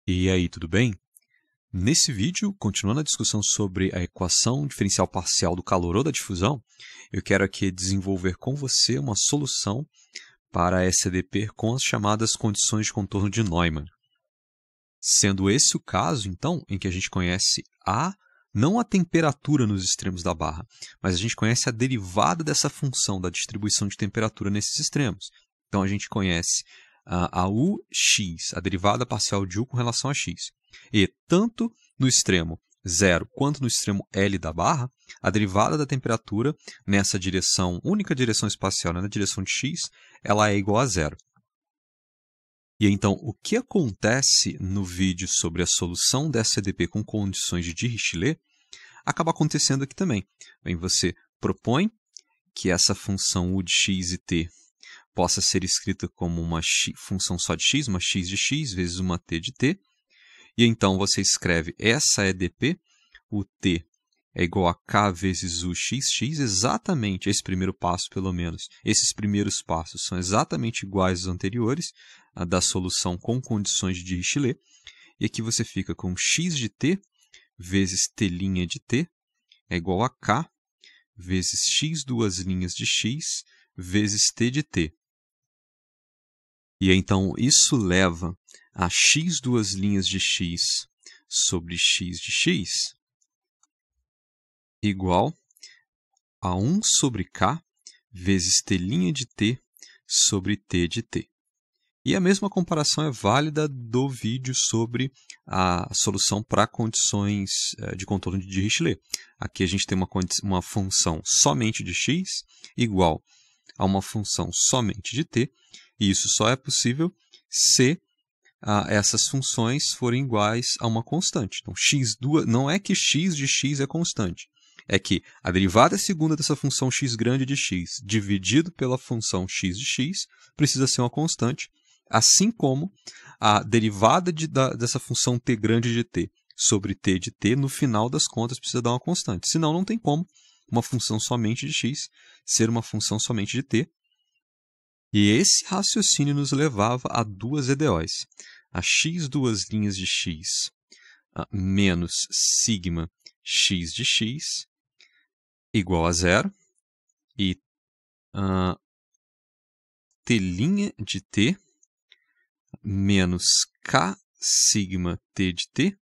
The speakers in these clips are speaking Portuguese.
E aí, tudo bem? Nesse vídeo, continuando a discussão sobre a equação diferencial parcial do calor ou da difusão, eu quero aqui desenvolver com você uma solução para a SADP com as chamadas condições de contorno de Neumann. Sendo esse o caso, então, em que a gente conhece não a temperatura nos extremos da barra, mas a gente conhece a derivada dessa função da distribuição de temperatura nesses extremos. Então, a gente conhece a UX, a derivada parcial de U com relação a x. E tanto no extremo 0 quanto no extremo L da barra, a derivada da temperatura nessa direção, única direção espacial, na direção de x, ela é igual a zero. E então, o que acontece no vídeo sobre a solução da SADP com condições de Dirichlet acaba acontecendo aqui também. Bem, você propõe que essa função U de x e t possa ser escrita como uma função só de x, uma x de x vezes uma t de t. E então você escreve essa EDP, o t é igual a k vezes u xx, exatamente esse primeiro passo, pelo menos. Esses primeiros passos são exatamente iguais aos anteriores, a da solução com condições de Dirichlet. E aqui você fica com x de t vezes t' de t é igual a k vezes x duas linhas de x vezes t de t. E então isso leva a x duas linhas de x sobre x de x igual a 1 sobre k vezes t' de t sobre t de t. E a mesma comparação é válida do vídeo sobre a solução para condições de contorno de Dirichlet. Aqui a gente tem uma função somente de x igual a uma função somente de t, e isso só é possível se essas funções forem iguais a uma constante. Então, não é que x de x é constante, é que a derivada segunda dessa função x grande de x dividido pela função x de x precisa ser uma constante, assim como a derivada dessa função t grande de t sobre t de t, no final das contas, precisa dar uma constante. Senão, não tem como uma função somente de x ser uma função somente de t. E esse raciocínio nos levava a duas EDOs. A x duas linhas de x menos sigma x de x igual a zero. E t' de t menos k sigma t de t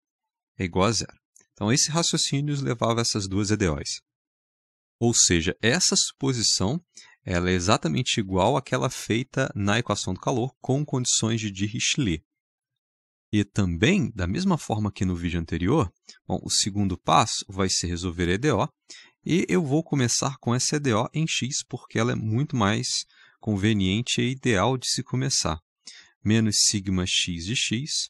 é igual a zero. Então, esse raciocínio nos levava a essas duas EDOs. Ou seja, essa suposição ela é exatamente igual àquela feita na equação do calor com condições de Dirichlet. E também, da mesma forma que no vídeo anterior, o segundo passo vai ser resolver a EDO, e eu vou começar com essa EDO em x, porque ela é muito mais conveniente e ideal de se começar. Menos sigma x de x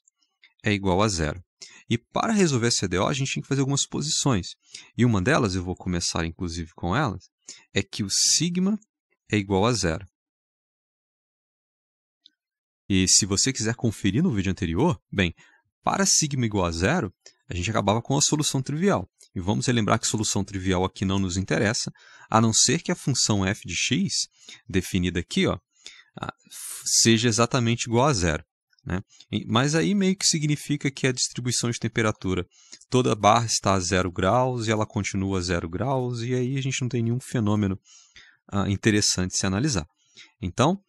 é igual a zero. E para resolver essa EDO, a gente tem que fazer algumas suposições. E uma delas, eu vou começar inclusive com elas, é que o sigma é igual a zero. E se você quiser conferir no vídeo anterior, bem, para sigma igual a zero, a gente acabava com a solução trivial. E vamos relembrar que solução trivial aqui não nos interessa, a não ser que a função f de x, definida aqui, seja exatamente igual a zero. Né? Mas aí meio que significa que a distribuição de temperatura, toda barra está a 0 graus e ela continua a 0 graus, e aí a gente não tem nenhum fenômeno interessante de se analisar. Então,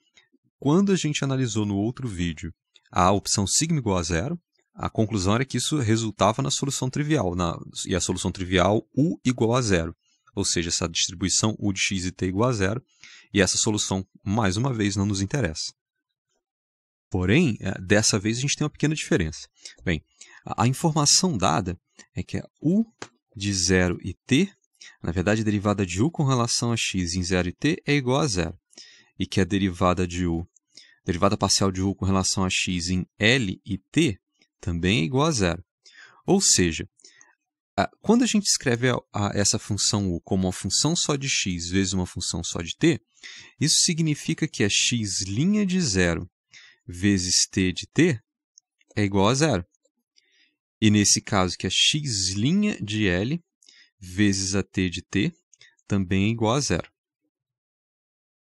quando a gente analisou no outro vídeo a opção sigma igual a zero, a conclusão era que isso resultava na solução trivial, e a solução trivial U igual a zero, ou seja, essa distribuição U de x e t igual a zero, e essa solução, mais uma vez, não nos interessa. Porém, dessa vez a gente tem uma pequena diferença. Bem, a informação dada é que a U de 0 e t, na verdade, a derivada de U com relação a x em 0 e t é igual a zero, e que a derivada parcial de U com relação a x em L e t também é igual a zero. Ou seja, quando a gente escreve essa função U como uma função só de x vezes uma função só de t, isso significa que a x' de 0 vezes t de t é igual a zero. E nesse caso que a x' de L vezes a t de t também é igual a zero.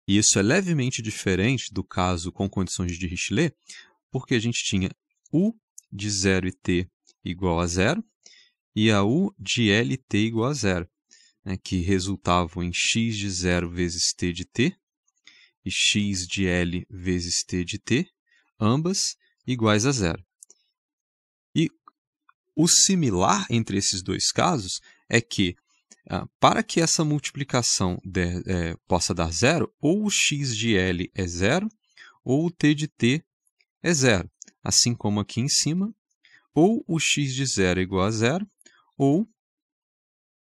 E isso é levemente diferente do caso com condições de Dirichlet, porque a gente tinha U de 0 e t igual a 0, e a u de L e t igual a 0, né, que resultavam em x de 0 vezes t de t e x de L vezes t de t, ambas iguais a 0. E o similar entre esses dois casos é que, para que essa multiplicação possa dar 0, ou o x de L é 0, ou o t de t é 0. Assim como aqui em cima, ou o x de 0 é igual a 0, ou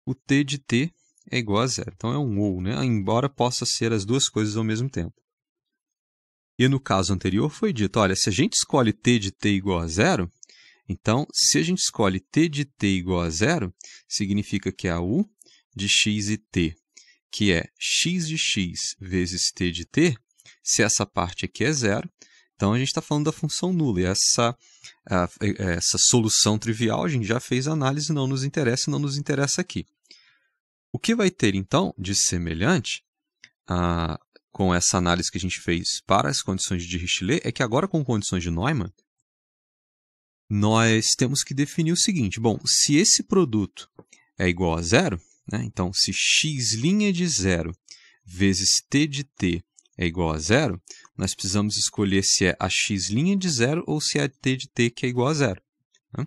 o t de t é igual a 0. Então é um ou, né? Embora possa ser as duas coisas ao mesmo tempo. E no caso anterior foi dito, olha, se a gente escolhe t de t igual a 0, então, se a gente escolhe t de t igual a 0, significa que a u de x e t, que é x de x vezes t de t, se essa parte aqui é 0, então a gente está falando da função nula. E essa solução trivial, a gente já fez a análise, não nos interessa aqui. O que vai ter, então, de semelhante com essa análise que a gente fez para as condições de Dirichlet é que agora, com condições de Neumann, nós temos que definir o seguinte. Bom, se esse produto é igual a 0, né, então se x' de 0 vezes t de t é igual a 0, nós precisamos escolher se é a x' de 0 ou se é a t de t que é igual a 0. Né?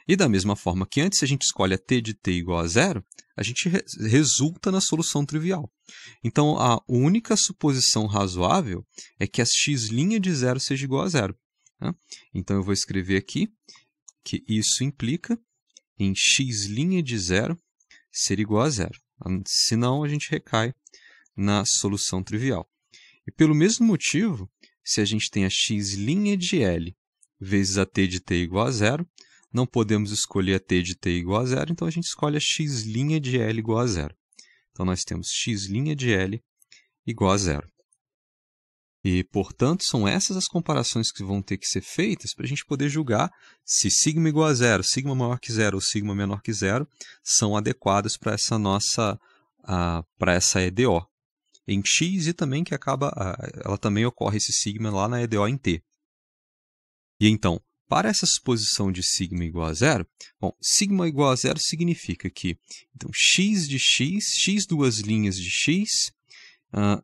E da mesma forma que antes, se a gente escolhe a t de t igual a 0, a gente resulta na solução trivial. Então, a única suposição razoável é que a x' de 0 seja igual a 0. Né? Então, eu vou escrever aqui que isso implica em x' de 0 ser igual a 0. Senão, a gente recai na solução trivial. E pelo mesmo motivo, se a gente tem a x' de L vezes a t de t igual a 0, não podemos escolher a t de t igual a 0, então a gente escolhe a x' de L igual a 0. Então, nós temos x' de L igual a 0. E, portanto, são essas as comparações que vão ter que ser feitas para a gente poder julgar se sigma igual a 0, sigma maior que 0 ou sigma menor que 0 são adequados para essa para essa EDO em x e também que ela também ocorre esse sigma lá na EDO em t. E então, para essa suposição de sigma igual a 0, bom, sigma igual a 0 significa que então, x de x duas linhas de x,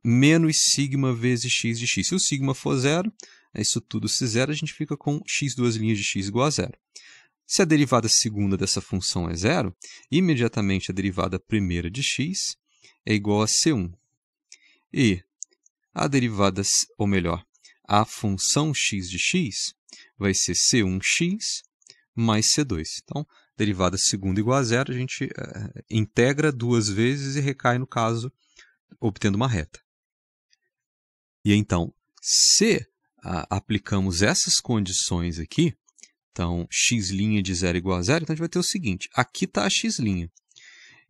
menos sigma vezes x de x. Se o sigma for 0, isso tudo se zero, a gente fica com x duas linhas de x igual a 0. Se a derivada segunda dessa função é 0, imediatamente a derivada primeira de x é igual a c1. E a derivada, ou melhor, a função x de x vai ser c1x mais c2. Então, derivada segunda igual a 0, a gente integra duas vezes e recai, no caso, obtendo uma reta. E então, se aplicamos essas condições aqui, então, x' de 0 igual a 0, então a gente vai ter o seguinte, aqui está a x'.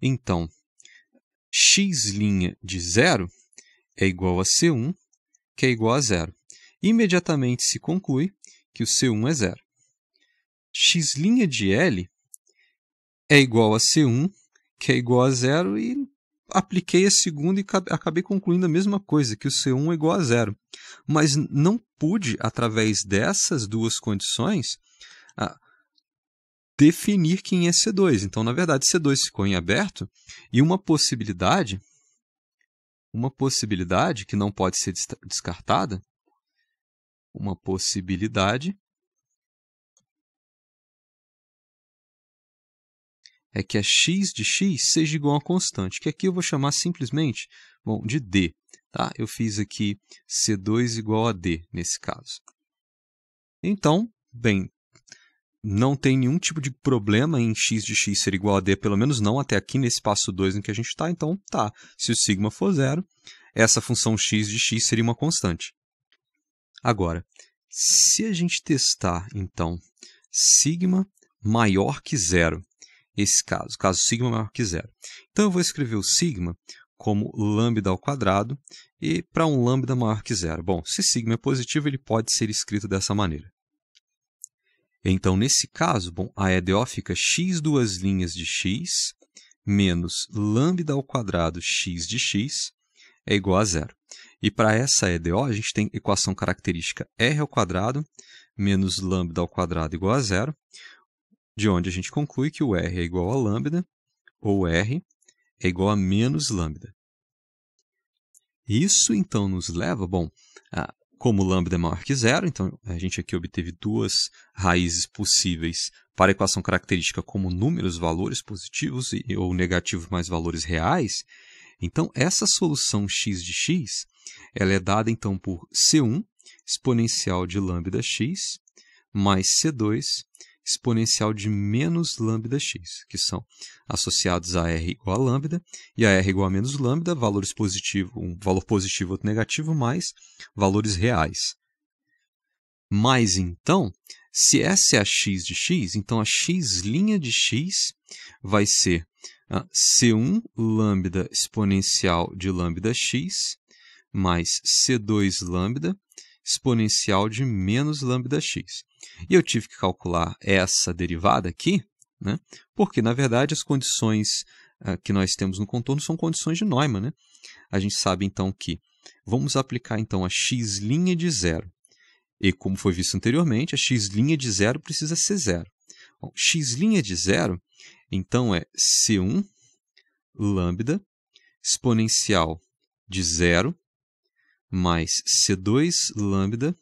Então, x' de 0 é igual a C1, que é igual a 0. Imediatamente se conclui que o C1 é 0. X' de L é igual a C1, que é igual a 0, e apliquei a segunda e acabei concluindo a mesma coisa, que o C1 é igual a 0. Mas não pude, através dessas duas condições, definir quem é C2. Então, na verdade, C2 ficou em aberto, e uma possibilidade que não pode ser descartada, uma possibilidade é que a x de x seja igual a constante, que aqui eu vou chamar simplesmente de D. Tá? Eu fiz aqui C2 igual a D, nesse caso. Então, bem, não tem nenhum tipo de problema em x de x ser igual a D, pelo menos não até aqui nesse passo 2 em que a gente está. Então, tá, se o sigma for 0, essa função x de x seria uma constante. Agora, se a gente testar, então, sigma maior que 0, esse caso sigma maior que 0. Então, eu vou escrever o sigma como lambda ao quadrado e para um lambda maior que 0. Bom, se sigma é positivo, ele pode ser escrito dessa maneira. Então, nesse caso, a EDO fica x duas linhas de x menos lambda ao quadrado x de x é igual a 0. E para essa EDO, a gente tem equação característica r ao quadrado menos lambda ao quadrado igual a zero, de onde a gente conclui que o R é igual a lambda, ou R é igual a menos lambda. Isso, então, nos leva, bom, como lambda é maior que zero, então a gente aqui obteve duas raízes possíveis para a equação característica como números, valores positivos ou negativos mais valores reais. Então, essa solução x de x, ela é dada, então, por C1 exponencial de lambda x mais C2 exponencial de menos lambda x, que são associados a R igual a lambda, e a R igual a menos lambda, valores positivos, um valor positivo e outro negativo, mais valores reais. Mas, então, se essa é a x de x, então a x' de x vai ser C1 lambda exponencial de lambda x mais C2 lambda exponencial de menos lambda x. E eu tive que calcular essa derivada aqui, né? Porque, na verdade, as condições que nós temos no contorno são condições de Neumann, né? A gente sabe, então, que vamos aplicar então, a x' de zero. E, como foi visto anteriormente, a x' de zero precisa ser zero. Bom, x' de zero, então, é C1 lambda exponencial de zero mais C2 lambda,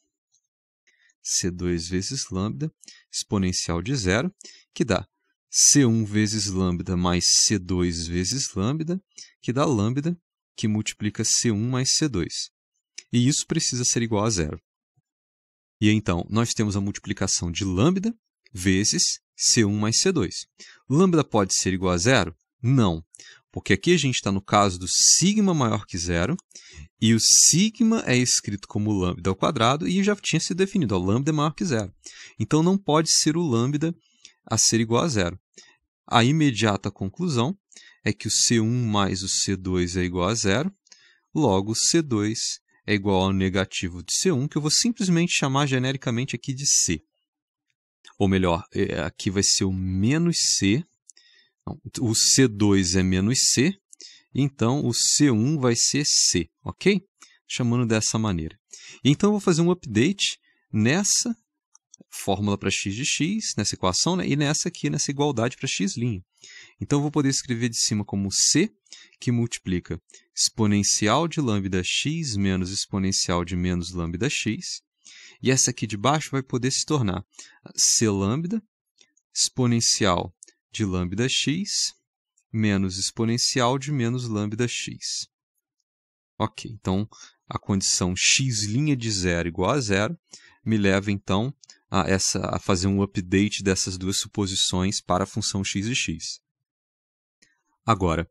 C2 vezes lambda, exponencial de zero, que dá C1 vezes lambda mais C2 vezes lambda, que dá lambda, que multiplica C1 mais C2. E isso precisa ser igual a zero. E então, nós temos a multiplicação de lambda vezes C1 mais C2. Lambda pode ser igual a zero? Não, porque aqui a gente está no caso do sigma maior que zero, e o sigma é escrito como lambda ao quadrado, e já tinha sido definido, o lambda é maior que zero. Então, não pode ser o lambda a ser igual a zero. A imediata conclusão é que o C1 mais o C2 é igual a zero, logo o C2 é igual ao negativo de C1, que eu vou simplesmente chamar genericamente aqui de C. Ou melhor, aqui vai ser o menos C. Não, o C2 é menos C, então o C1 vai ser C, ok? Chamando dessa maneira. Então eu vou fazer um update nessa fórmula para x de x, nessa equação, né? E nessa aqui, nessa igualdade para x'. Então eu vou poder escrever de cima como C, que multiplica exponencial de lambda x menos exponencial de menos lambda x. E essa aqui de baixo vai poder se tornar C lambda exponencial de lambda x menos exponencial de menos lambda x. Ok, então a condição x' de zero igual a zero me leva então a fazer um update dessas duas suposições para a função x de x. Agora,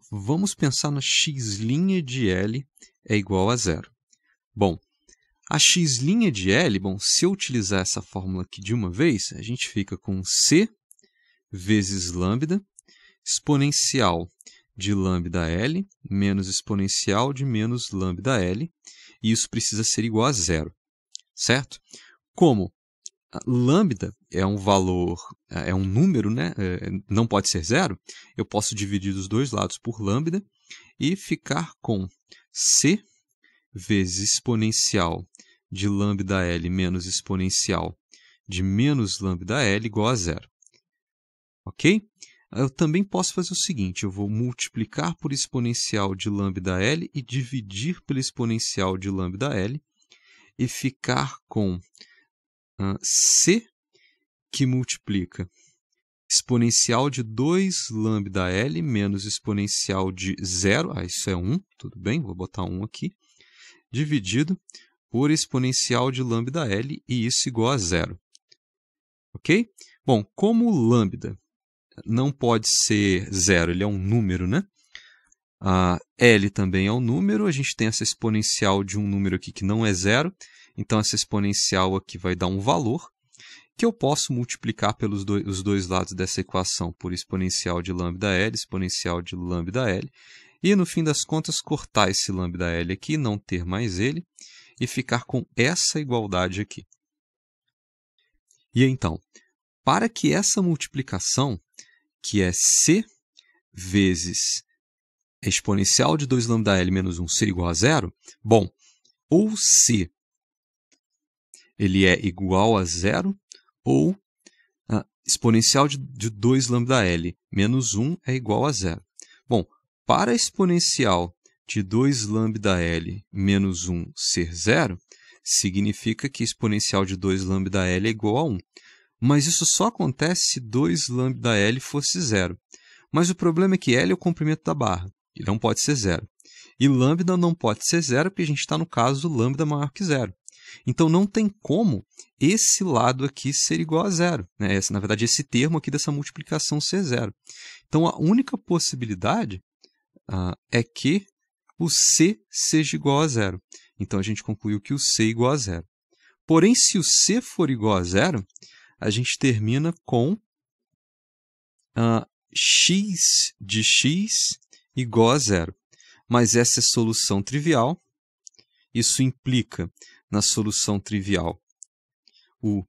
vamos pensar na x' de L é igual a zero. Bom, a x' de L, se eu utilizar essa fórmula aqui de uma vez, a gente fica com C vezes lambda exponencial de lambda L menos exponencial de menos lambda L, e isso precisa ser igual a zero, certo? Como lambda é um valor, é um número, né? Não pode ser zero, eu posso dividir dos dois lados por lambda e ficar com C vezes exponencial de lambda L menos exponencial de menos lambda L igual a zero. Ok? Eu também posso fazer o seguinte, eu vou multiplicar por exponencial de lambda L e dividir pelo exponencial de lambda L e ficar com C, que multiplica exponencial de 2 lambda L menos exponencial de zero, isso é 1, tudo bem, vou botar 1 aqui, dividido por exponencial de lambda L, e isso igual a zero. Ok? Bom, como lambda não pode ser zero, ele é um número, né? L também é um número, a gente tem essa exponencial de um número aqui que não é zero, então essa exponencial aqui vai dar um valor, que eu posso multiplicar pelos os dois lados dessa equação por exponencial de lambda L, exponencial de lambda L, e no fim das contas cortar esse lambda L aqui, não ter mais ele, e ficar com essa igualdade aqui. E então, para que essa multiplicação, que é C vezes a exponencial de 2 lambda L menos 1 ser igual a zero, bom, ou C ele é igual a zero ou exponencial de 2 lambda-L menos 1 é igual a zero. Bom, para a exponencial de 2 lambda-L menos 1 ser zero, significa que a exponencial de 2 lambda-L é igual a 1. Mas isso só acontece se 2 lambda-L fosse zero. Mas o problema é que L é o comprimento da barra, e não pode ser zero. E lambda não pode ser zero, porque a gente está no caso do lambda maior que zero. Então, não tem como esse lado aqui ser igual a zero, né? Na verdade, esse termo aqui dessa multiplicação ser zero. Então, a única possibilidade é que o C seja igual a zero. Então, a gente concluiu que o C é igual a zero. Porém, se o C for igual a zero, a gente termina com x de x igual a zero. Mas essa é solução trivial. Isso implica, na solução trivial, u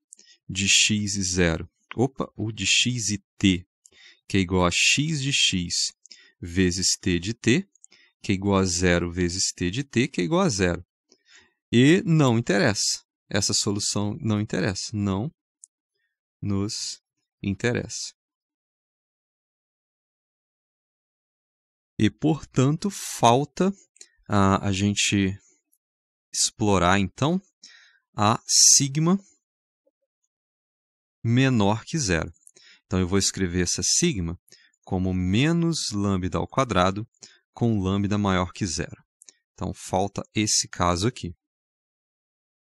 de x e zero, u de x e t, que é igual a x de x vezes t de t, que é igual a zero vezes t de t, que é igual a zero. E não interessa. Essa solução não interessa. Não nos interessa. E, portanto, falta a gente explorar, então, a sigma menor que zero. Então, eu vou escrever essa sigma como menos lambda ao quadrado com lambda maior que zero. Então, falta esse caso aqui.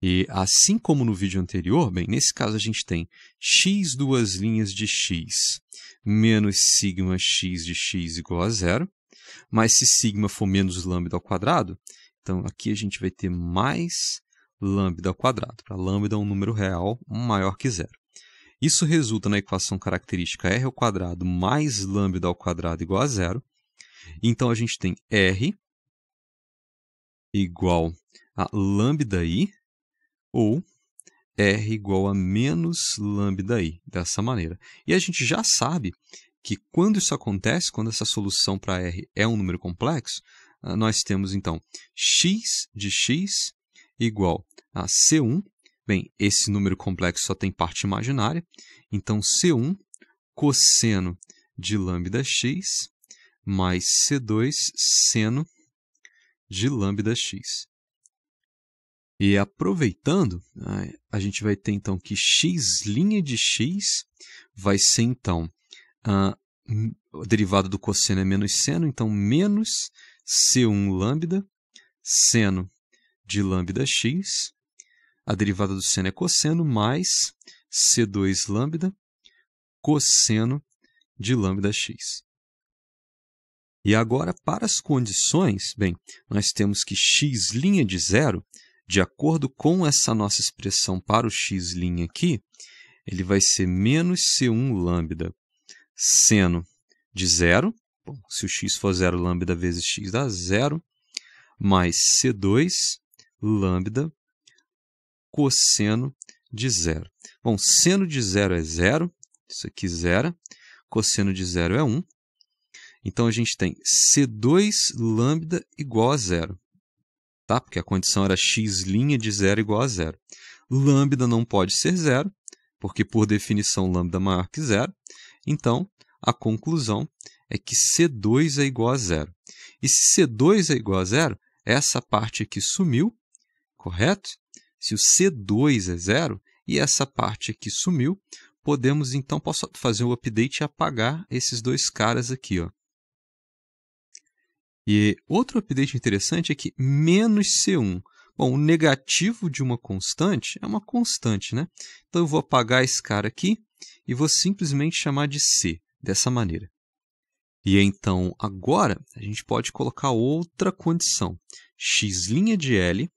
E assim como no vídeo anterior, bem, nesse caso a gente tem x duas linhas de x menos sigma x de x igual a zero. Mas se sigma for menos lambda ao quadrado, então aqui a gente vai ter mais lambda ao quadrado. Para lambda é um número real maior que zero. Isso resulta na equação característica r ao quadrado mais lambda ao quadrado igual a zero. Então a gente tem r igual a lambda_i ou r igual a menos lambda_i, dessa maneira. E a gente já sabe que quando isso acontece, quando essa solução para r é um número complexo, nós temos, então, x de x igual a C1. Bem, esse número complexo só tem parte imaginária. Então, C1 cosseno de lambda x mais C2 seno de lambda x. E aproveitando, a gente vai ter, então, que x' de x vai ser, então, a derivada do cosseno é menos seno, então menos C1 lambda seno de lambda x. A derivada do seno é cosseno, mais C2 lambda cosseno de lambda x. E agora, para as condições, bem, nós temos que x' de zero, de acordo com essa nossa expressão para o x' aqui, ele vai ser menos C1 lambda seno de zero. Bom, se o x for zero, lambda vezes x dá zero, mais C2 lambda cosseno de zero. Bom, seno de zero é zero, isso aqui zero, cosseno de zero é 1. Então, a gente tem C2 lambda igual a zero, tá? Porque a condição era x' de zero igual a zero. Lambda não pode ser zero, porque, por definição, lambda é maior que zero. Então, a conclusão é que C2 é igual a zero. E se C2 é igual a zero, essa parte aqui sumiu, correto? Se o C2 é zero e essa parte aqui sumiu, podemos, então, posso fazer o update e apagar esses dois caras aqui, ó. E outro update interessante é que menos C1. Bom, o negativo de uma constante é uma constante, né? Então, eu vou apagar esse cara aqui e vou simplesmente chamar de C, dessa maneira. E então, agora, a gente pode colocar outra condição. X' de L,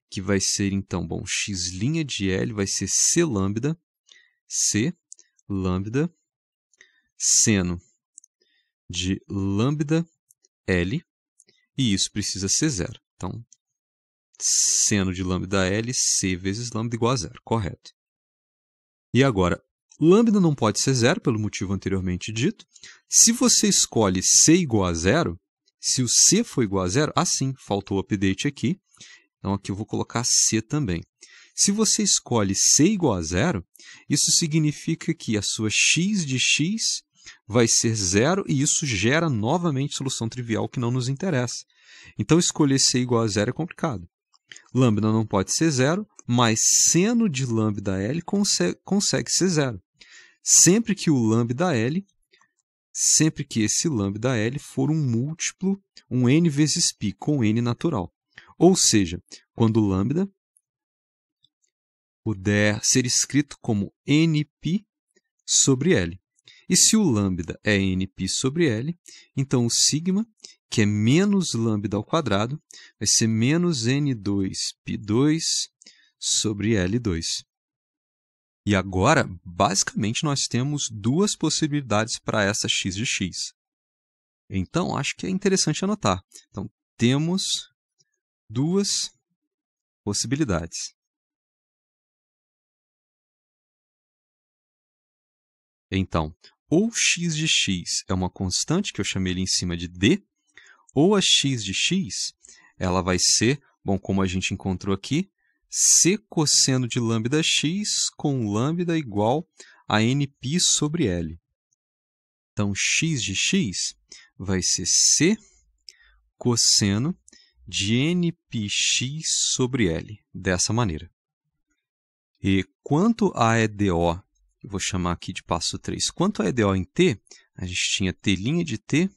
que vai ser, então, bom, x' de L vai ser C lambda seno de lambda L, e isso precisa ser zero. Então, seno de lambda L, C vezes lambda igual a zero, correto. E agora, lambda não pode ser zero, pelo motivo anteriormente dito. Se você escolhe C igual a zero, se o C for igual a zero, sim, faltou o update aqui. Então, aqui eu vou colocar C também. Se você escolhe C igual a zero, isso significa que a sua x de x vai ser zero e isso gera novamente solução trivial que não nos interessa. Então, escolher C igual a zero é complicado. Lambda não pode ser zero, mas seno de lambda L consegue ser zero. Sempre que esse lambda L for um múltiplo, um n vezes π, com n natural. Ou seja, quando lambda puder ser escrito como nπ sobre L. E se o lambda é nπ sobre L, então o sigma, que é menos lambda ao quadrado, vai ser menos n2π2 sobre L2. E agora, basicamente, nós temos duas possibilidades para essa x de x. Então, acho que é interessante anotar. Então, temos duas possibilidades. Então, ou x de x é uma constante, que eu chamei ali em cima de d, ou a x de x ela vai ser, bom, como a gente encontrou aqui, c cosseno de lambda x com lambda igual a nπ sobre L. Então, x de x vai ser c cosseno de nπx sobre L, dessa maneira. E quanto a EDO, eu vou chamar aqui de passo 3, quanto a EDO em t, a gente tinha t' de t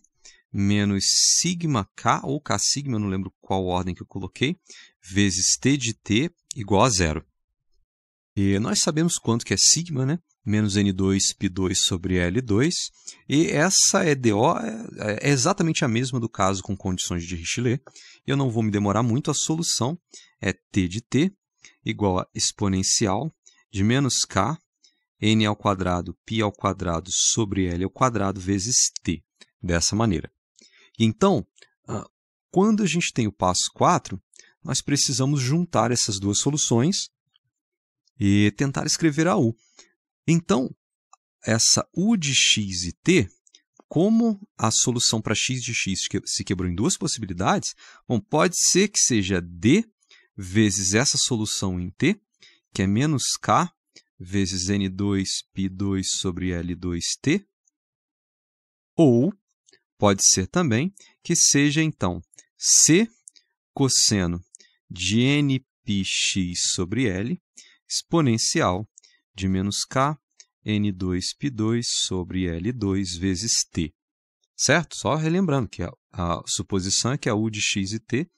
menos sigma k, ou k sigma, eu não lembro qual ordem que eu coloquei, vezes t de t igual a zero. E nós sabemos quanto que é sigma, né? Menos n2π2 sobre L2, e essa EDO é exatamente a mesma do caso com condições de Dirichlet. Eu não vou me demorar muito, a solução é t de t igual a exponencial de menos k, n ao quadrado, π ao quadrado sobre L ao quadrado vezes t, dessa maneira. Então, quando a gente tem o passo 4, nós precisamos juntar essas duas soluções e tentar escrever a u. Então, essa u de x e t, como a solução para x de x se quebrou em duas possibilidades, bom, pode ser que seja d vezes essa solução em t, que é menos k vezes n2π2 sobre L2t, ou pode ser também que seja, então, c cosseno de nπx sobre L exponencial de menos k n2π2 sobre L2 vezes t. Certo? Só relembrando que a suposição é que a u de x e t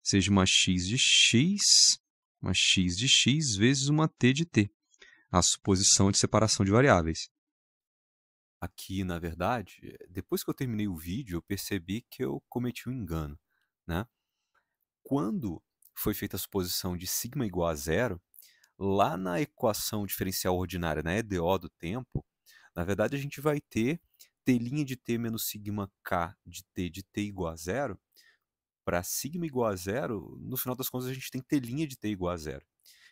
seja uma x de x vezes uma t de t. A suposição de separação de variáveis. Aqui, na verdade, depois que eu terminei o vídeo, eu percebi que eu cometi um engano, né? Quando foi feita a suposição de sigma igual a zero, lá na equação diferencial ordinária, na EDO do tempo, na verdade a gente vai ter t' de t menos sigma k de t igual a zero. Para sigma igual a zero, no final das contas a gente tem t' de t igual a zero.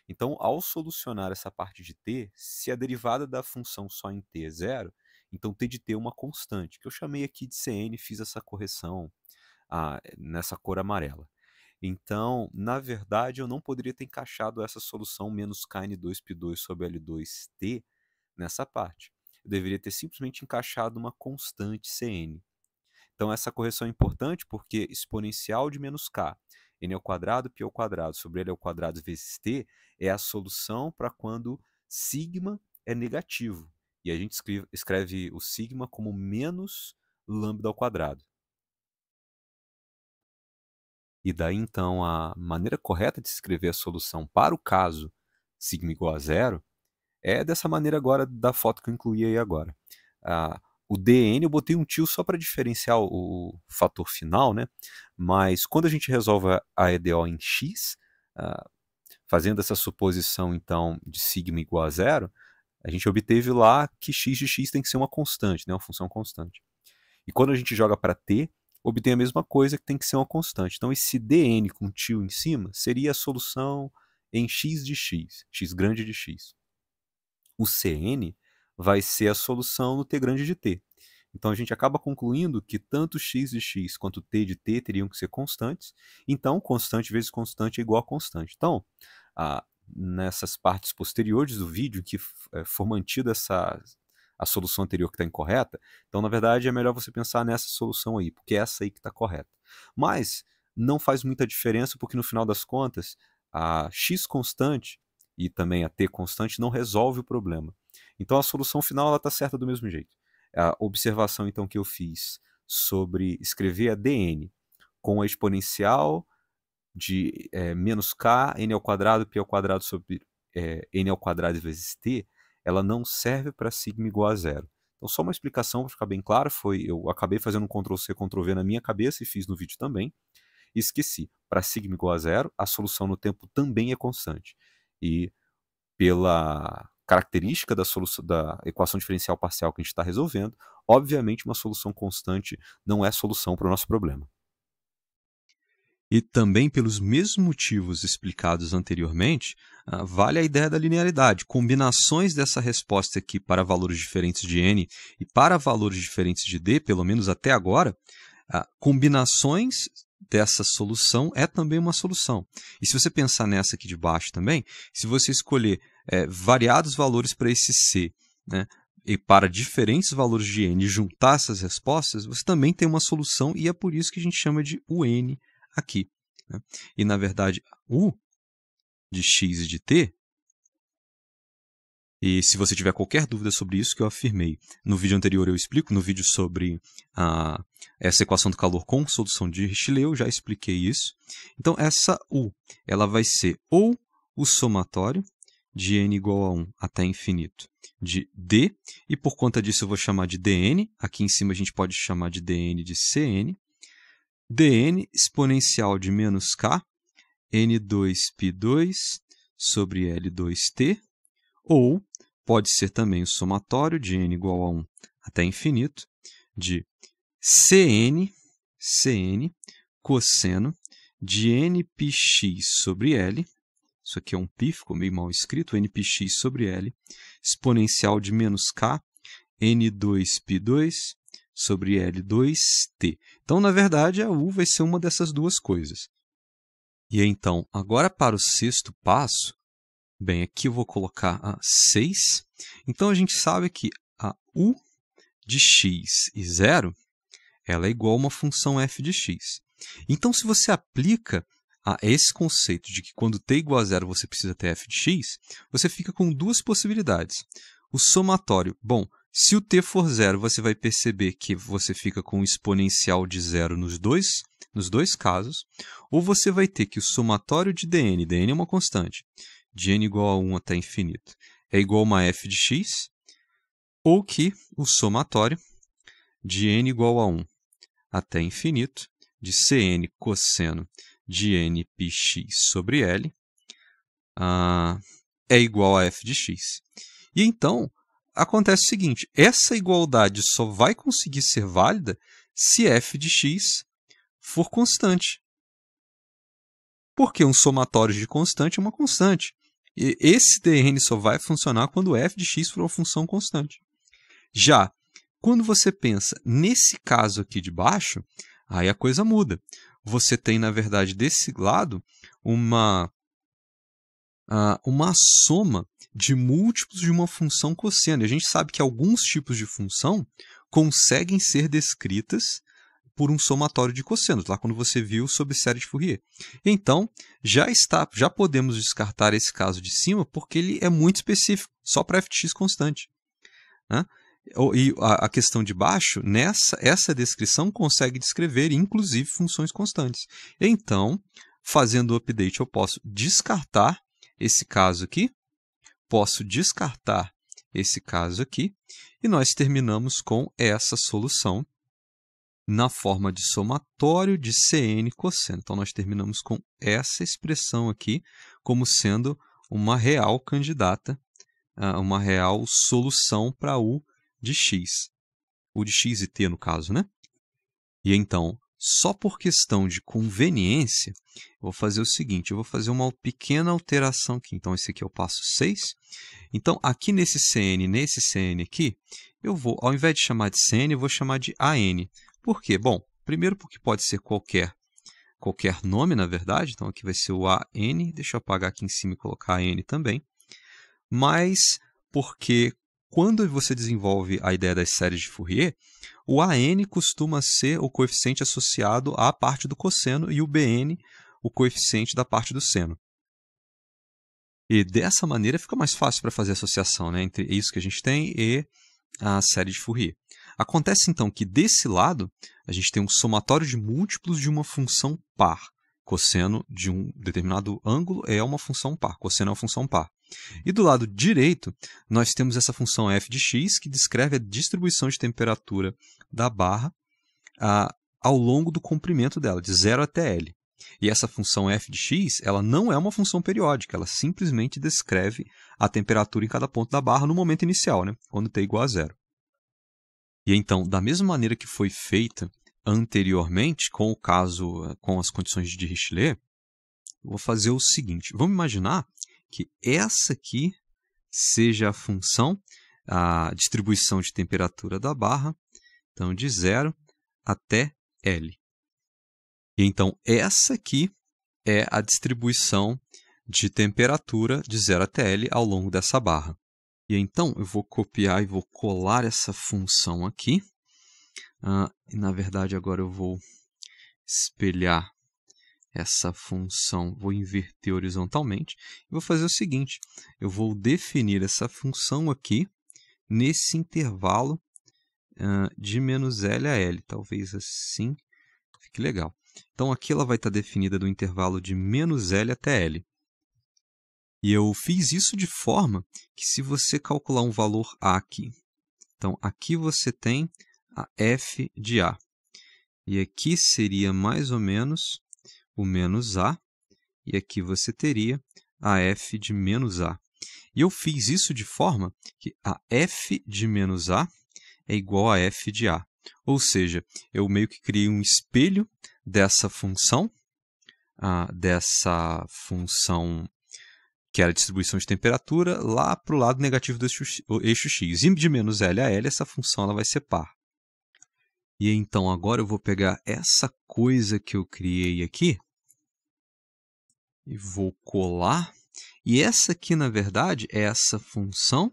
Então, ao solucionar essa parte de t, se a derivada da função só em t é zero, então t de t é uma constante, que eu chamei aqui de Cn, fiz essa correção nessa cor amarela. Então, na verdade, eu não poderia ter encaixado essa solução menos kn2π2 sobre L2t nessa parte. Eu deveria ter simplesmente encaixado uma constante Cn. Então, essa correção é importante porque exponencial de menos k, n ao quadrado, π ao quadrado, sobre L ao quadrado vezes t, é a solução para quando sigma é negativo. E a gente escreve o sigma como menos lambda ao quadrado. E daí, então, a maneira correta de se escrever a solução para o caso sigma igual a zero é dessa maneira agora da foto que eu incluí aí agora. O dn eu botei um tio só para diferenciar o fator final, né? Mas quando a gente resolve a EDO em x, fazendo essa suposição, então, de sigma igual a zero, a gente obteve lá que x de x tem que ser uma constante, né? Uma função constante. E quando a gente joga para t, obtém a mesma coisa, que tem que ser uma constante. Então, esse dn com tio em cima seria a solução em x de x, x grande de x. O Cn vai ser a solução no t grande de t. Então, a gente acaba concluindo que tanto x de x quanto t de t teriam que ser constantes. Então, constante vezes constante é igual a constante. Então, nessas partes posteriores do vídeo que for mantida a solução anterior que está incorreta. Então, na verdade, é melhor você pensar nessa solução aí, porque é essa aí que está correta. Mas não faz muita diferença, porque no final das contas, a x constante e também a t constante não resolve o problema. Então, a solução final está certa do mesmo jeito. A observação, então, que eu fiz sobre escrever a dn com a exponencial de menos k, n ao quadrado, pi ao quadrado sobre n ao quadrado vezes t, ela não serve para sigma igual a zero. Então, só uma explicação para ficar bem claro, eu acabei fazendo um Ctrl+C, Ctrl+V na minha cabeça e fiz no vídeo também, e esqueci. Para sigma igual a zero, a solução no tempo também é constante. E pela característica da equação diferencial parcial que a gente está resolvendo, obviamente uma solução constante não é solução para o nosso problema. E também pelos mesmos motivos explicados anteriormente, vale a ideia da linearidade. Combinações dessa resposta aqui para valores diferentes de n e para valores diferentes de d, pelo menos até agora, combinações dessa solução é também uma solução. E se você pensar nessa aqui de baixo também, se você escolher variados valores para esse c, né, e para diferentes valores de n e juntar essas respostas, você também tem uma solução, e é por isso que a gente chama de UN aqui. Né? E, na verdade, U de x e de t, e se você tiver qualquer dúvida sobre isso que eu afirmei no vídeo anterior, eu explico, no vídeo sobre essa equação do calor com solução de Dirichlet, eu já expliquei isso. Então, essa U ela vai ser ou o somatório de n igual a 1 até infinito de d, e por conta disso eu vou chamar de dn, aqui em cima a gente pode chamar de dn de cn, dn exponencial de menos k, n2π2 sobre L2t, ou pode ser também o somatório de n igual a 1 até infinito de cn cosseno de nπx sobre L, isso aqui é um π, ficou meio mal escrito, nπx sobre L, exponencial de menos k, n2π2 sobre L2t. Então, na verdade, a U vai ser uma dessas duas coisas. E então, agora para o sexto passo, bem, aqui eu vou colocar a 6. Então, a gente sabe que a U de x e 0 ela é igual a uma função f de x. Então, se você aplica a esse conceito de que quando t igual a 0 você precisa ter f de x, você fica com duas possibilidades. O somatório, bom, se o t for 0, você vai perceber que você fica com o exponencial de 0 nos dois casos, ou você vai ter que o somatório de dn é uma constante, de n igual a 1 até infinito, é igual a uma f de x, ou que o somatório de n igual a 1 até infinito, de cn cosseno de nπx sobre L, é igual a f de x. E então, acontece o seguinte, essa igualdade só vai conseguir ser válida se f de x for constante. Porque um somatório de constante é uma constante. E esse dn só vai funcionar quando f de x for uma função constante. Já, quando você pensa nesse caso aqui de baixo, aí a coisa muda. Você tem, na verdade, desse lado, uma soma de múltiplos de uma função cosseno. E a gente sabe que alguns tipos de função conseguem ser descritas por um somatório de cossenos, lá quando você viu sobre série de Fourier. Então, já podemos descartar esse caso de cima, porque ele é muito específico, só para f de x constante. Né? E a questão de baixo, essa descrição consegue descrever, inclusive, funções constantes. Então, fazendo o update, eu posso descartar esse caso aqui, e nós terminamos com essa solução na forma de somatório de cn cosseno. Então, nós terminamos com essa expressão aqui como sendo uma real candidata, uma real solução para U de x. U de x e t, no caso, né? E então, só por questão de conveniência, eu vou fazer o seguinte, eu vou fazer uma pequena alteração aqui. Então, esse aqui é o passo 6. Então, aqui nesse CN aqui, eu vou, ao invés de chamar de CN, eu vou chamar de AN. Por quê? Bom, primeiro porque pode ser qualquer qualquer nome, na verdade. Então, aqui vai ser o AN. Deixa eu apagar aqui em cima e colocar AN também. Mas porque quando você desenvolve a ideia das séries de Fourier, o AN costuma ser o coeficiente associado à parte do cosseno e o BN o coeficiente da parte do seno. E dessa maneira fica mais fácil para fazer associação, né, entre isso que a gente tem e a série de Fourier. Acontece então que desse lado a gente tem um somatório de múltiplos de uma função par. Cosseno de um determinado ângulo é uma função par, cosseno é uma função par. E do lado direito, nós temos essa função f de x, que descreve a distribuição de temperatura da barra ao longo do comprimento dela, de 0 até L. E essa função f de x, ela não é uma função periódica, ela simplesmente descreve a temperatura em cada ponto da barra no momento inicial, né, quando t igual a 0. E então, da mesma maneira que foi feita anteriormente, com o caso, com as condições de Dirichlet, eu vou fazer o seguinte, vamos imaginar que essa aqui seja a função, a distribuição de temperatura da barra, então de 0 até L. E então essa aqui é a distribuição de temperatura de 0 até L ao longo dessa barra. E então eu vou copiar e vou colar essa função aqui. E na verdade agora eu vou espelhar essa função, vou inverter horizontalmente, e vou fazer o seguinte, eu vou definir essa função aqui, nesse intervalo de menos L a L, talvez assim fique legal. Então aqui ela vai estar definida do intervalo de menos L até L. E eu fiz isso de forma que se você calcular um valor A aqui, então aqui você tem a f de A, e aqui seria mais ou menos o menos A, e aqui você teria a f de menos A. E eu fiz isso de forma que a f de menos A é igual a f de A. Ou seja, eu meio que criei um espelho dessa função que era a distribuição de temperatura, lá para o lado negativo do eixo x. E de menos L a L, essa função ela vai ser par. E então agora eu vou pegar essa coisa que eu criei aqui, e vou colar. E essa aqui, na verdade, é essa função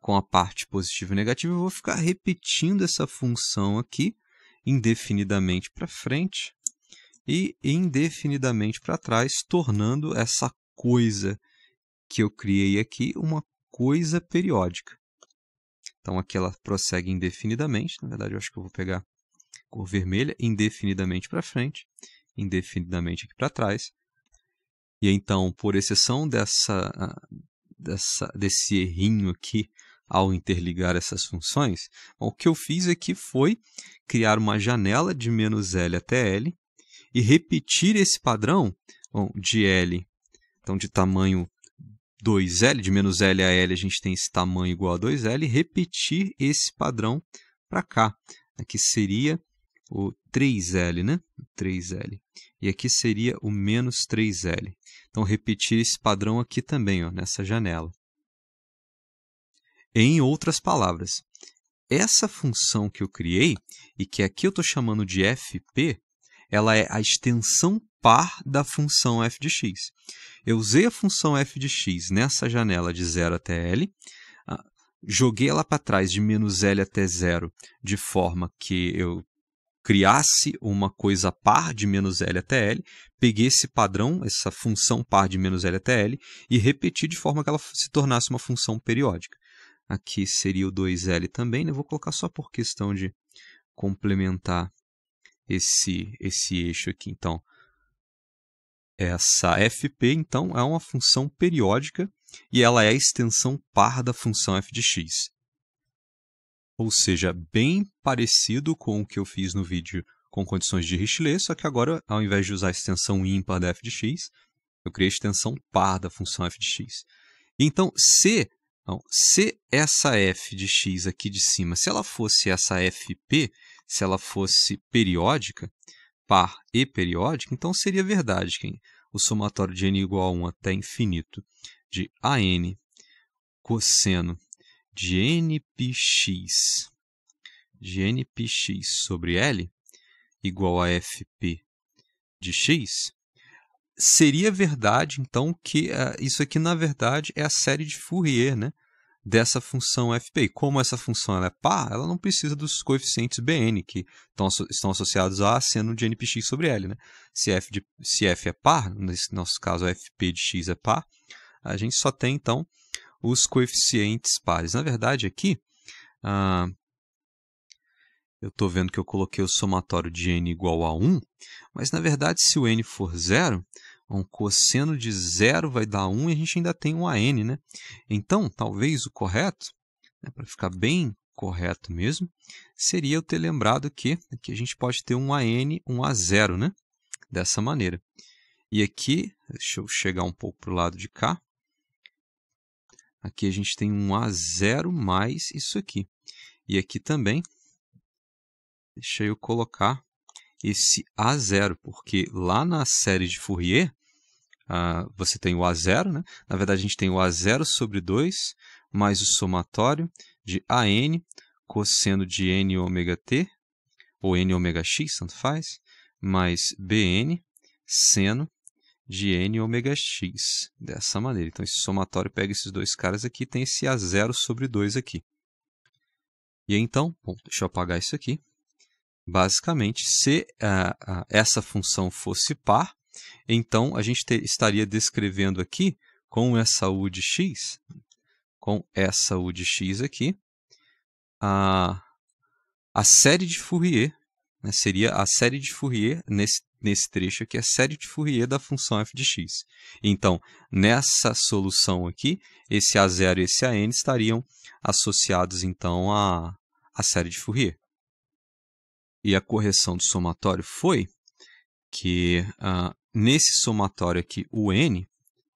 com a parte positiva e negativa. Eu vou ficar repetindo essa função aqui indefinidamente para frente e indefinidamente para trás, tornando essa coisa que eu criei aqui uma coisa periódica. Então, aqui ela prossegue indefinidamente. Na verdade, eu acho que eu vou pegar cor vermelha, indefinidamente para frente, indefinidamente aqui para trás. E então, por exceção desse errinho aqui ao interligar essas funções, o que eu fiz aqui foi criar uma janela de menos L até L e repetir esse padrão de L, então de tamanho 2L, de menos L a L a gente tem esse tamanho igual a 2L, e repetir esse padrão para cá. Aqui seria o 3L, né? 3L. E aqui seria o menos 3L. Então, repetir esse padrão aqui também, nessa janela. Em outras palavras, essa função que eu criei, e que aqui eu estou chamando de fp, ela é a extensão par da função f de x. Eu usei a função f de x nessa janela de 0 até L, joguei ela para trás de menos L até 0, de forma que eu criasse uma coisa par de menos L até L, peguei esse padrão, essa função par de menos L até L, e repeti de forma que ela se tornasse uma função periódica. Aqui seria o 2L também, né? Eu vou colocar só por questão de complementar esse eixo aqui. Então, essa fp, então, é uma função periódica e ela é a extensão par da função f de x. Ou seja, bem parecido com o que eu fiz no vídeo com condições de Dirichlet, só que agora, ao invés de usar a extensão ímpar da f de x, eu criei a extensão par da função f de x. Então, se essa f de x aqui de cima, se ela fosse essa fp, se ela fosse periódica, par e periódica, então seria verdade que o somatório de n igual a 1 até infinito de an cosseno de nπx sobre L igual a fp de x, seria verdade, então, que isso aqui, na verdade, é a série de Fourier, né, dessa função fp. E como essa função ela é par, ela não precisa dos coeficientes bn, que estão associados a seno de npx sobre L. Né? Se f é par, nesse nosso caso, fp de x é par, a gente só tem, então, os coeficientes pares. Na verdade, aqui, eu estou vendo que eu coloquei o somatório de n igual a 1, mas, na verdade, se o n for 0, um cosseno de 0 vai dar 1 e a gente ainda tem um AN, né? Então, talvez o correto, né, para ficar bem correto mesmo, seria eu ter lembrado que aqui a gente pode ter um AN, um A0, né? Dessa maneira. E aqui, deixa eu chegar um pouco para o lado de cá, aqui a gente tem um A0 mais isso aqui. E aqui também, deixa eu colocar esse A0, porque lá na série de Fourier, você tem o A0, né? Na verdade, a gente tem o A0 sobre 2, mais o somatório de AN, cosseno de n ômega t, ou n ômega x, tanto faz, mais BN, seno de n ômega x, dessa maneira. Então, esse somatório pega esses dois caras aqui, tem esse A0 sobre 2 aqui. E então, bom, deixa eu apagar isso aqui. Basicamente, se essa função fosse par, então a gente estaria descrevendo aqui, com essa u de x, aqui, a série de Fourier, né, seria a série de Fourier, nesse trecho aqui, a série de Fourier da função f de x. Então, nessa solução aqui, esse A0 e esse AN estariam associados, então, à série de Fourier. E a correção do somatório foi que, nesse somatório aqui, o n,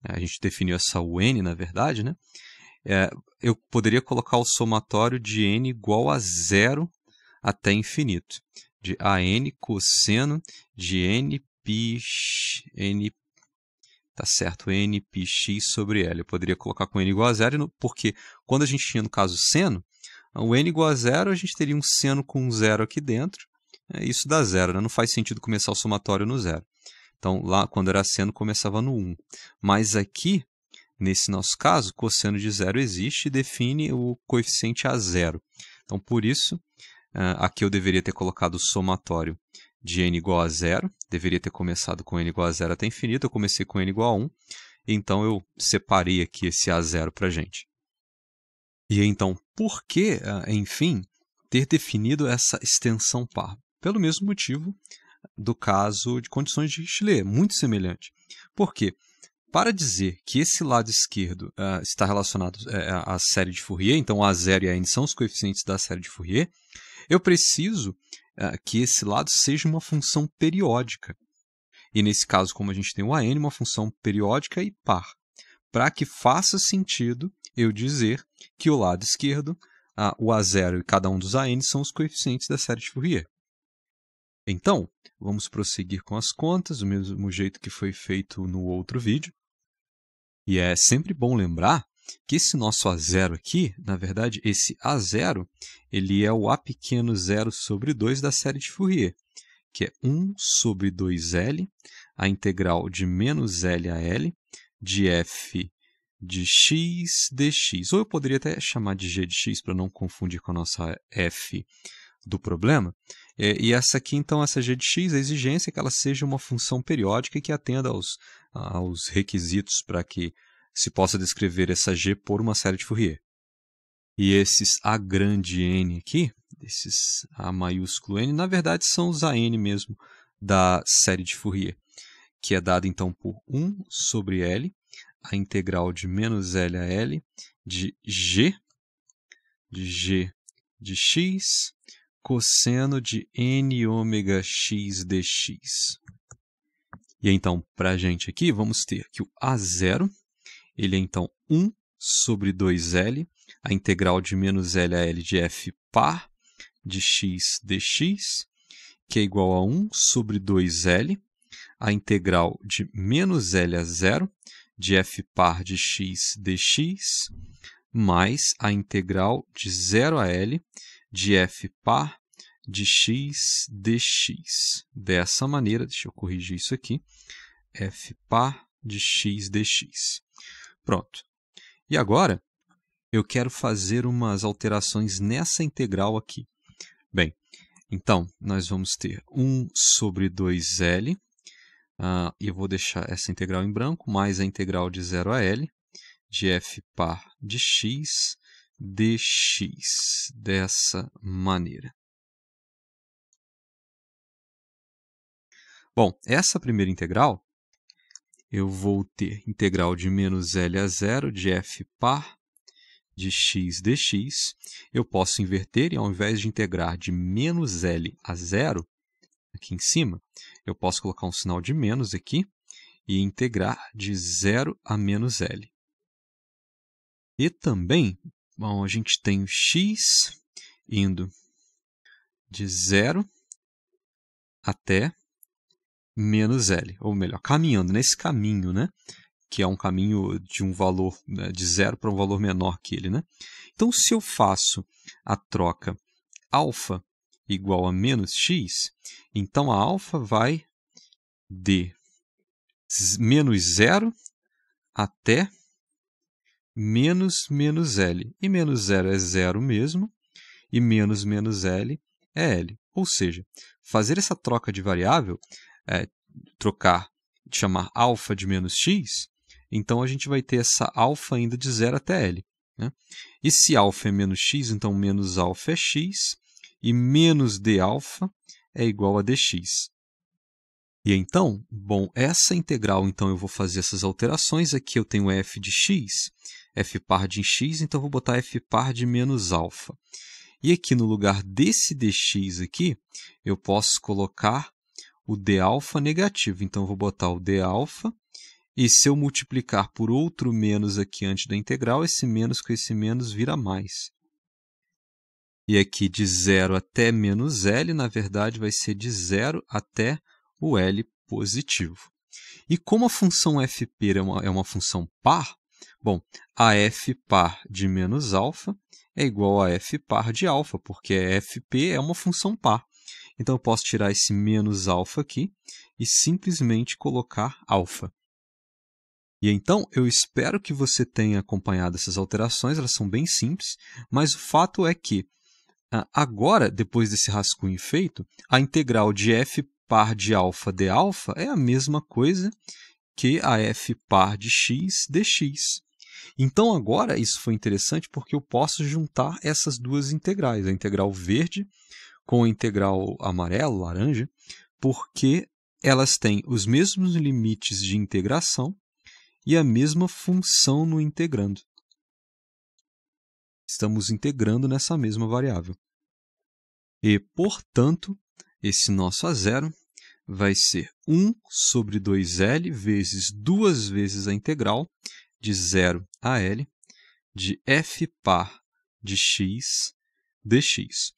a gente definiu essa UN, na verdade, né? Eu poderia colocar o somatório de n igual a 0 até infinito, de AN cosseno de tá certo, npx sobre L. Eu poderia colocar com n igual a 0, porque quando a gente tinha, no caso, seno, o n igual a 0, a gente teria um seno com 0 aqui dentro, isso dá 0, né? Não faz sentido começar o somatório no 0. Então, lá, quando era seno, começava no 1. Mas aqui, nesse nosso caso, cosseno de 0 existe e define o coeficiente a 0. Então, por isso, aqui eu deveria ter colocado o somatório de n igual a 0. Deveria ter começado com n igual a 0 até infinito. Eu comecei com n igual a 1. Então, eu separei aqui esse A0 para a gente. E então, por que, enfim, ter definido essa extensão par? Pelo mesmo motivo do caso de condições de Dirichlet, muito semelhante. Por quê? Para dizer que esse lado esquerdo está relacionado à série de Fourier, então A0 e AN são os coeficientes da série de Fourier, eu preciso que esse lado seja uma função periódica. E nesse caso, como a gente tem o AN, uma função periódica e par. Para que faça sentido eu dizer que o lado esquerdo, o A0 e cada um dos AN são os coeficientes da série de Fourier. Então, vamos prosseguir com as contas, do mesmo jeito que foi feito no outro vídeo. E é sempre bom lembrar que esse nosso A0 aqui, na verdade, esse A0, ele é o A pequeno 0 sobre 2 da série de Fourier, que é 1 sobre 2L, a integral de menos L a L, de f de x dx. Ou eu poderia até chamar de g de x para não confundir com a nossa f do problema. E essa aqui, então, essa g de x, a exigência é que ela seja uma função periódica e que atenda aos requisitos para que se possa descrever essa g por uma série de Fourier. E esses A grande N aqui, esses A maiúsculo N, na verdade são os AN mesmo da série de Fourier, que é dado então por 1 sobre L, a integral de menos L a L, de g de x, cosseno de n ômega x dx. E então, para a gente aqui, vamos ter que o A0, ele é então 1 sobre 2L, a integral de menos L a L de f par de x dx, que é igual a 1 sobre 2L, a integral de menos L a 0 de f par de x dx, mais a integral de 0 a L de f par de x dx. Dessa maneira, deixa eu corrigir isso aqui, f par de x dx. Pronto. E agora, eu quero fazer umas alterações nessa integral aqui. Bem, então, nós vamos ter 1 sobre 2L, e eu vou deixar essa integral em branco, mais a integral de 0 a L, de f par de x dx, dessa maneira. Bom, essa primeira integral, eu vou ter integral de menos L a 0 de f par de x dx. Eu posso inverter e ao invés de integrar de menos L a 0, aqui em cima, eu posso colocar um sinal de menos aqui e integrar de 0 a menos L. E também, bom, a gente tem o x indo de 0 até menos L, ou melhor, caminhando nesse caminho, né? Que é um caminho de um valor, né, de 0 para um valor menor que ele, né? Então, se eu faço a troca alfa igual a menos x, então a alfa vai de menos 0 até menos L. E menos 0 é 0 mesmo, e menos L é L. Ou seja, fazer essa troca de variável, chamar alfa de menos x, então a gente vai ter essa alfa ainda de 0 até L. Né? E se alfa é menos x, então menos alfa é x, e menos d alfa é igual a dx. E então, bom, essa integral, então eu vou fazer essas alterações. Aqui eu tenho f de x, f par de x, então eu vou botar f par de menos alfa. E aqui no lugar desse dx aqui, eu posso colocar o d alfa negativo. Então eu vou botar o d alfa, e se eu multiplicar por outro menos aqui antes da integral, esse menos com esse menos vira mais. E aqui de 0 até menos L, na verdade, vai ser de 0 até o L positivo. E como a função fp é uma função par, bom, a f par de menos alfa é igual a f par de alfa, porque fp é uma função par. Então, eu posso tirar esse menos alfa aqui e simplesmente colocar alfa. E então, eu espero que você tenha acompanhado essas alterações, elas são bem simples, mas o fato é que, agora, depois desse rascunho feito, a integral de f par de alfa d alfa é a mesma coisa que a f par de x dx. Então, agora, isso foi interessante porque eu posso juntar essas duas integrais, a integral verde com a integral amarelo, laranja, porque elas têm os mesmos limites de integração e a mesma função no integrando. Estamos integrando nessa mesma variável. E, portanto, esse nosso a zero vai ser 1 sobre 2L vezes 2 vezes a integral de 0 a L de f par de x dx.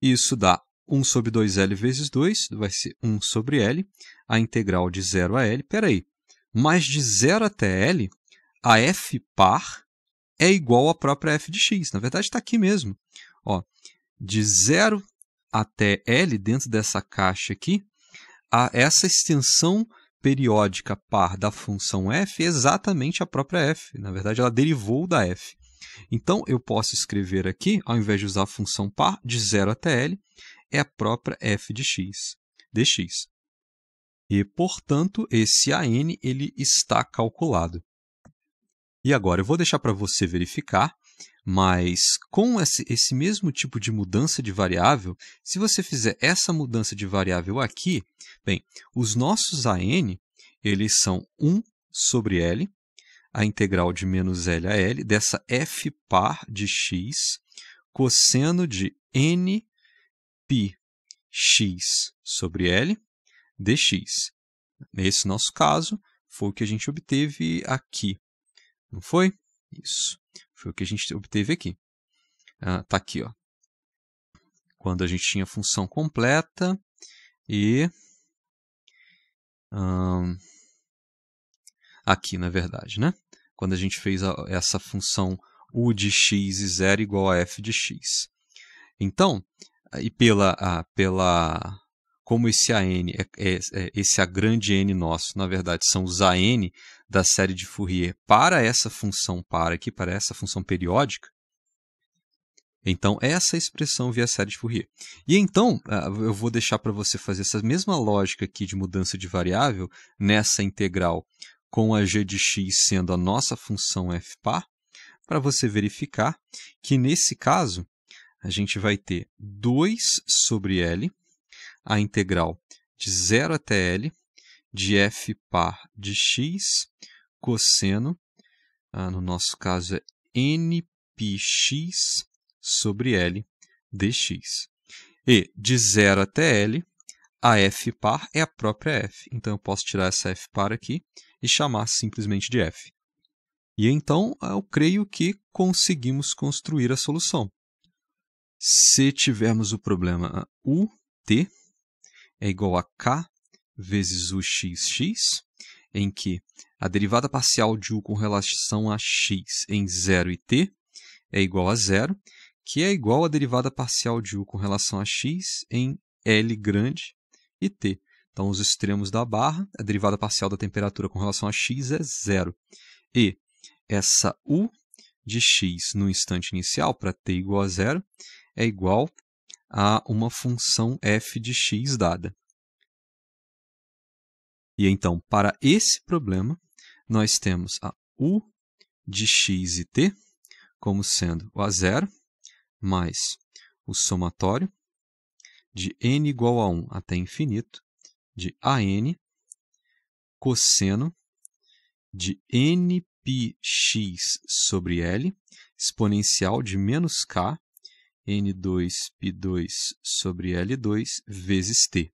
Isso dá 1 sobre 2L vezes 2, vai ser 1 sobre L, a integral de 0 a L. Espera aí, mas de 0 até L, a f par é igual à própria f de x. Na verdade, está aqui mesmo. Ó, de 0 até L, dentro dessa caixa aqui, essa extensão periódica par da função f é exatamente a própria f. Na verdade, ela derivou da f. Então, eu posso escrever aqui, ao invés de usar a função par, de 0 até L, é a própria f de x, dx. E, portanto, esse AN ele está calculado. E agora, eu vou deixar para você verificar, mas com esse mesmo tipo de mudança de variável, se você fizer essa mudança de variável aqui, bem, os nossos AN, eles são 1 sobre L, a integral de menos L a L, dessa f par de x, cosseno de n π x sobre L dx. Nesse nosso caso, foi o que a gente obteve aqui. Não foi? Isso. Foi o que a gente obteve aqui. Tá aqui, ó. Quando a gente tinha a função completa e... aqui, na verdade, né? Quando a gente fez essa função u de x e 0 igual a f de x. Então, e como esse AN, esse A grande N nosso, na verdade, são os AN da série de Fourier para essa função par aqui, para essa função periódica, então essa é a expressão via série de Fourier. E então, eu vou deixar para você fazer essa mesma lógica aqui de mudança de variável nessa integral com a g de x sendo a nossa função f par, para você verificar que nesse caso a gente vai ter 2 sobre L, a integral de 0 até L, de f par de x, cosseno, no nosso caso é nπx sobre L dx. E de 0 até L, a f par é a própria f. Então, eu posso tirar essa f par aqui e chamar simplesmente de f. E então, eu creio que conseguimos construir a solução. Se tivermos o problema ut é igual a k vezes uxx, em que a derivada parcial de u com relação a x em 0 e t é igual a 0, que é igual à derivada parcial de u com relação a x em L grande e t. Então, os extremos da barra, a derivada parcial da temperatura com relação a x é 0. E essa u de x no instante inicial, para t igual a 0, é igual a uma função f de x dada. E então, para esse problema, nós temos a u de x e t como sendo o A0 mais o somatório de n igual a 1 até infinito de AN cosseno de nπx sobre L exponencial de menos k n2π2 sobre L2 vezes t.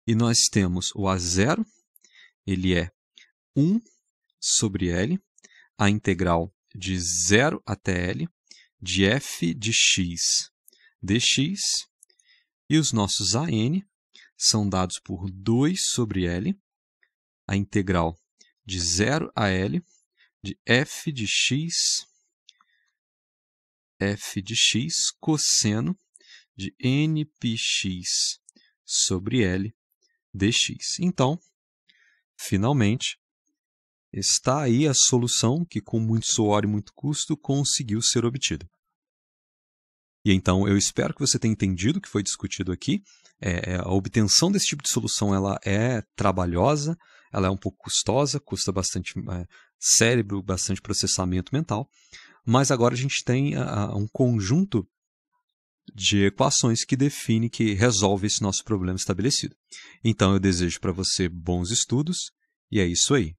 E nós temos o A0, ele é 1 sobre L, a integral de 0 até L, de f de x dx, e os nossos AN são dados por 2 sobre L, a integral de 0 a L, de f de x cosseno de nπx sobre L dx. Então, finalmente, está aí a solução que, com muito suor e muito custo, conseguiu ser obtida. E então, eu espero que você tenha entendido o que foi discutido aqui. A obtenção desse tipo de solução ela é trabalhosa, ela é um pouco custosa, custa bastante cérebro, bastante processamento mental, mas agora a gente tem um conjunto de equações que resolve esse nosso problema estabelecido. Então, eu desejo para você bons estudos, e é isso aí.